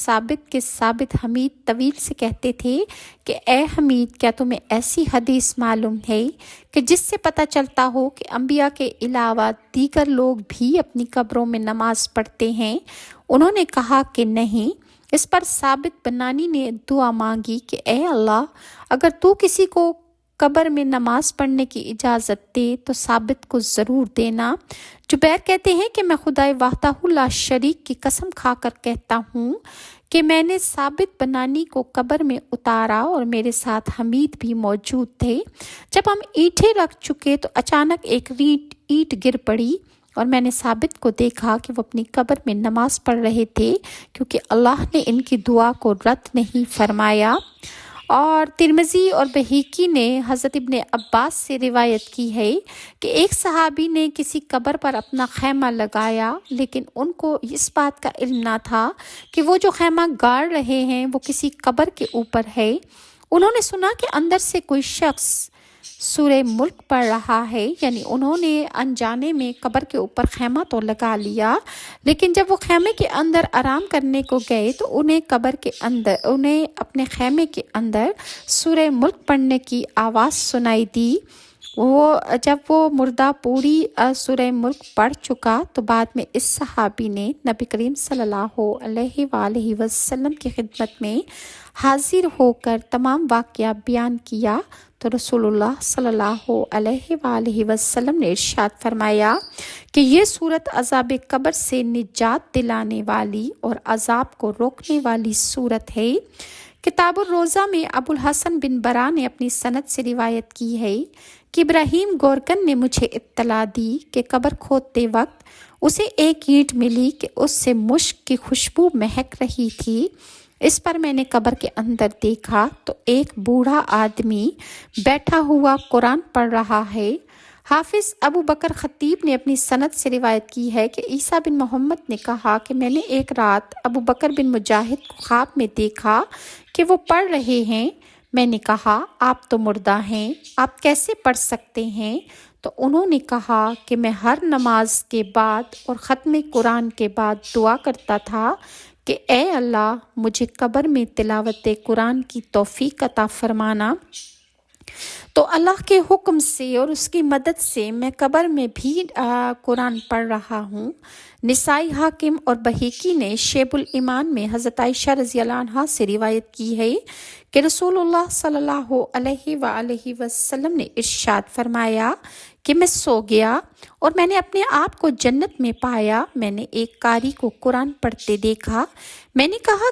ثابت کے ثابت حمید طویل سے کہتے تھے کہ اے حمید، کیا تمہیں ایسی حدیث معلوم ہے کہ جس سے پتہ چلتا ہو کہ انبیاء کے علاوہ دیگر لوگ بھی اپنی قبروں میں نماز پڑھتے ہیں؟ انہوں نے کہا کہ نہیں۔ اس پر ثابت بنانی نے دعا مانگی کہ اے اللہ، اگر تو کسی کو قبر میں نماز پڑھنے کی اجازت دے تو ثابت کو ضرور دینا۔ جبیر کہتے ہیں کہ میں خدائے وحدہ لا شریک کی قسم کھا کر کہتا ہوں کہ میں نے ثابت بنانی کو قبر میں اتارا اور میرے ساتھ حمید بھی موجود تھے۔ جب ہم اینٹیں رکھ چکے تو اچانک ایک اینٹ گر پڑی اور میں نے ثابت کو دیکھا کہ وہ اپنی قبر میں نماز پڑھ رہے تھے، کیونکہ اللہ نے ان کی دعا کو رد نہیں فرمایا۔ اور ترمذی اور بہیقی نے حضرت ابن عباس سے روایت کی ہے کہ ایک صحابی نے کسی قبر پر اپنا خیمہ لگایا، لیکن ان کو اس بات کا علم نہ تھا کہ وہ جو خیمہ گاڑ رہے ہیں وہ کسی قبر کے اوپر ہے۔ انہوں نے سنا کہ اندر سے کوئی شخص سورہ ملک پڑھ رہا ہے، یعنی انہوں نے انجانے میں قبر کے اوپر خیمہ تو لگا لیا، لیکن جب وہ خیمے کے اندر آرام کرنے کو گئے تو انہیں اپنے خیمے کے اندر سورہ ملک پڑھنے کی آواز سنائی دی۔ جب وہ مردہ پوری سورہ ملک پڑھ چکا تو بعد میں اس صحابی نے نبی کریم صلی اللہ علیہ وآلہ وسلم کی خدمت میں حاضر ہو کر تمام واقعہ بیان کیا تو رسول اللہ صلی اللہ علیہ وآلہ وسلم نے ارشاد فرمایا کہ یہ سورت عذاب قبر سے نجات دلانے والی اور عذاب کو روکنے والی سورت ہے۔ کتاب الروضہ میں ابو الحسن بن برا نے اپنی سند سے روایت کی ہے کہ ابراہیم گورکن نے مجھے اطلاع دی کہ قبر کھودتے وقت اسے ایک اینٹ ملی کہ اس سے مشک کی خوشبو مہک رہی تھی۔ اس پر میں نے قبر کے اندر دیکھا تو ایک بوڑھا آدمی بیٹھا ہوا قرآن پڑھ رہا ہے۔ حافظ ابو بکر خطیب نے اپنی سند سے روایت کی ہے کہ عیسیٰ بن محمد نے کہا کہ میں نے ایک رات ابو بکر بن مجاہد کو خواب میں دیکھا کہ وہ پڑھ رہے ہیں۔ میں نے کہا آپ تو مردہ ہیں، آپ کیسے پڑھ سکتے ہیں؟ تو انہوں نے کہا کہ میں ہر نماز کے بعد اور ختم قرآن کے بعد دعا کرتا تھا کہ اے اللہ، مجھے قبر میں تلاوت قرآن کی توفیق عطا فرمانا۔ تو اللہ کے حکم سے اور اس کی مدد سے میں قبر میں بھی قرآن پڑھ رہا ہوں۔ نسائی، حاکم اور بہیقی نے شیب الایمان میں حضرت عائشہ رضی اللہ عنہا سے روایت کی ہے کہ رسول اللہ صلی اللہ علیہ وآلہ وسلم نے ارشاد فرمایا کہ میں سو گیا اور میں نے اپنے آپ کو جنت میں پایا۔ میں نے ایک قاری کو قرآن پڑھتے دیکھا۔ میں نے کہا